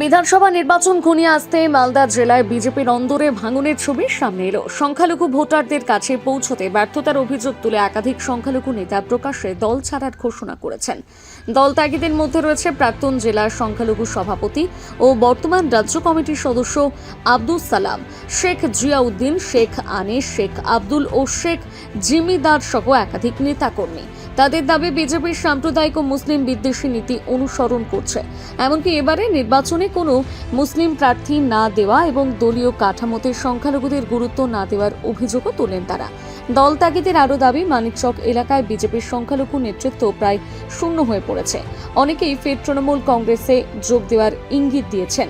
বিধানসভা নির্বাচন ঘনিয়ে আসতে মালদা জেলায় বিজেপির অন্দরে ভাঙনের ছবি সামনে এলো। সংখ্যালঘু ভোটারদের কাছে পৌঁছতে ব্যর্থতার অভিযোগ তুলে একাধিক সংখ্যালঘু নেতা প্রকাশ্যে দল ছাড়ার ঘোষণা করেছেন। দল ত্যাগীদের মধ্যে রয়েছে প্রাক্তন জেলার সংখ্যালঘু সভাপতি ও বর্তমান রাজ্য কমিটির সদস্য আব্দুস সালাম, শেখ জিয়াউদ্দিন, শেখ আনিস, শেখ আব্দুল ও শেখ জিমিদার সহ একাধিক নেতাকর্মী। তাদের দাবি বিজেপির সাম্প্রদায়িক ও মুসলিম বিদ্বেষী নীতি অনুসরণ করছে। এমনকি এবারে নির্বাচনে কোনো মুসলিম প্রার্থী না দেওয়া এবং দলীয় কাঠামোতে সংখ্যালঘুদের গুরুত্ব না দেওয়ার অভিযোগও তোলেন তারা। দল ত্যাগীদের আরও দাবি, মানিকচক এলাকায় বিজেপির সংখ্যালঘু নেতৃত্ব প্রায় শূন্য হয়ে পড়েছে। অনেকেই ফের তৃণমূল কংগ্রেসে যোগ দেওয়ার ইঙ্গিত দিয়েছেন।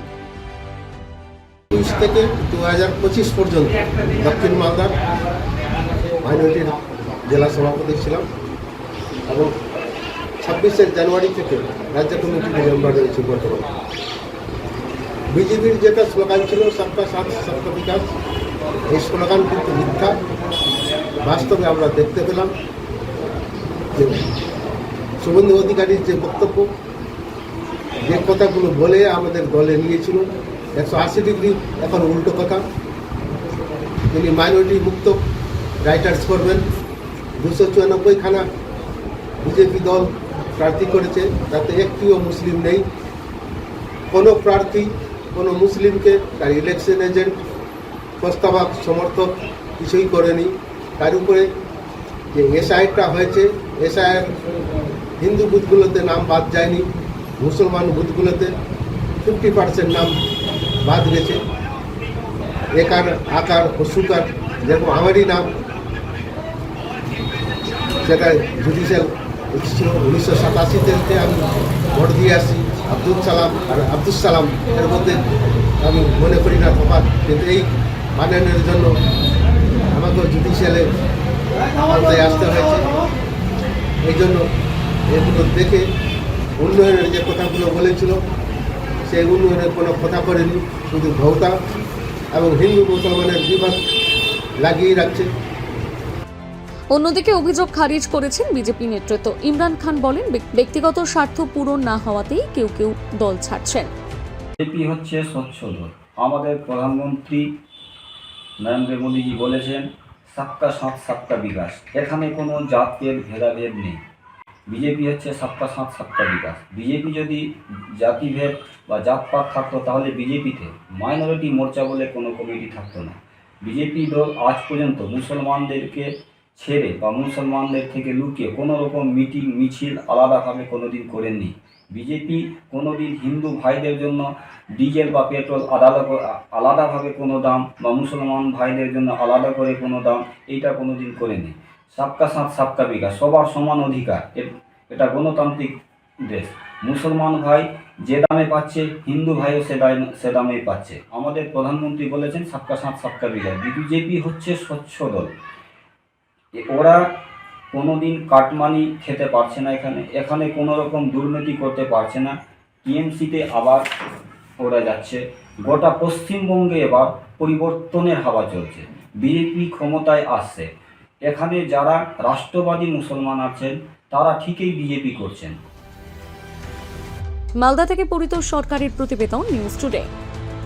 20 থেকে 2025 পর্যন্ত দক্ষিণ মালদার মাইনরিটির জেলা সভাপতি ছিলাম এবং 26শে জানুয়ারি থেকে রাজ্য কমিটির মেম্বার হয়েছি। বর্তমানে বিজেপির যেটা স্লোগান ছিল সবকা সাথ সবকা বিকাশ, এই স্লোগান কিন্তু মিথ্যা। বাস্তবে আমরা দেখতে পেলাম যে শুভেন্দু অধিকারীর যে বক্তব্য, যে কথাগুলো বলে আমাদের দলে নিয়েছিল 180 ডিগ্রি এখন উল্টো কথা। তিনি মাইনরিটি মুক্ত রাইটার্স করবেন। 294খানা বিজেপি দল প্রার্থী করেছে, তাতে একটিও মুসলিম নেই। কোনো প্রার্থী কোনো মুসলিমকে তার ইলেকশন এজেন্ট, প্রস্তাবক, সমর্থক কিছুই করেনি। তার উপরে যে এসআইটা হয়েছে, এসআইয়ের হিন্দু বুথগুলোতে নাম বাদ যায়নি, মুসলমান বুথগুলোতে 50% নাম বাদ গেছে। একার আকার ও সুকার যেরকম আমারই নাম, সেটা জুডিশিয়াল ছিল 1987 থেকে আমি ভোট দিয়ে আসছি। আব্দুল সালাম আর আব্দুস সালাম এর মধ্যে আমি মনে করি না তফাৎ, কিন্তু এই মাননের জন্য আমাকেও জুডিশিয়ালে আওতায় আসতে হয়েছে। এই জন্য এগুলো দেখে উন্নয়নের যে কথাগুলো বলেছিল সেই উন্নয়নের কোনো কথা করেনি, শুধু ভৌতা এবং হিন্দু মুসলমানের বিবাদ লাগিয়ে রাখছে। অন্যদিকে অভিযোগ খারিজ করেছেন বিজেপি নেতৃত্ব। ইমরান খান বলেন, ব্যক্তিগত স্বার্থ পূরণ না হওয়াতেই কেউ কেউ দল ছাড়ছেন। বিজেপি হচ্ছে স্বচ্ছ দল। আমাদের প্রধানমন্ত্রী নরেন্দ্র মোদীজি বলেছেন সবকা সাথ সবকা বিকাশ। এখানে কোনো জাতের ভেদাভেদ নেই। বিজেপি হচ্ছে সবকা সাথ সবকা বিকাশ। বিজেপি যদি জাতিভেদ বা জাতপাত থাকতো তাহলে বিজেপিতে মাইনরিটি মোর্চা বলে কোনো কমিটি থাকতো না। বিজেপি দল আজ পর্যন্ত মুসলমানদেরকে ছেড়ে বা মুসলমানদের থেকে লুকিয়ে কোনো রকম মিটিং মিছিল আলাদাভাবে কোনো দিন করেননি। বিজেপি কোনো দিন হিন্দু ভাইদের জন্য ডিজেল বা পেট্রোল আলাদাভাবে কোনো দাম বা মুসলমান ভাইদের জন্য আলাদা করে কোনো দাম, এইটা কোনো দিন করেনি। সবকা সাথ সবকা বিকাশ, সবার সমান অধিকার, এটা গণতান্ত্রিক দেশ। মুসলমান ভাই যে দামে পাচ্ছে, হিন্দু ভাইও সে দামেই পাচ্ছে। আমাদের প্রধানমন্ত্রী বলেছেন সবকা সাথ সবকা বিকাশ। বিজেপি হচ্ছে স্বচ্ছ দল। ওরা কোনোদিন কাটমানি খেতে পারছে না, এখানে কোনো রকম দুর্নীতি করতে পারছে না। টিএমসিতে আবার ওরা যাচ্ছে। গোটা পশ্চিমবঙ্গে এবার পরিবর্তনের হাওয়া চলছে। বিজেপি ক্ষমতায় আসছে। এখানে যারা রাষ্ট্রবাদী মুসলমান আছেন তারা ঠিকই বিজেপি করছেন। মালদা থেকে পরিতোষ সরকারের প্রতিবেদন, নিউজ টুডে।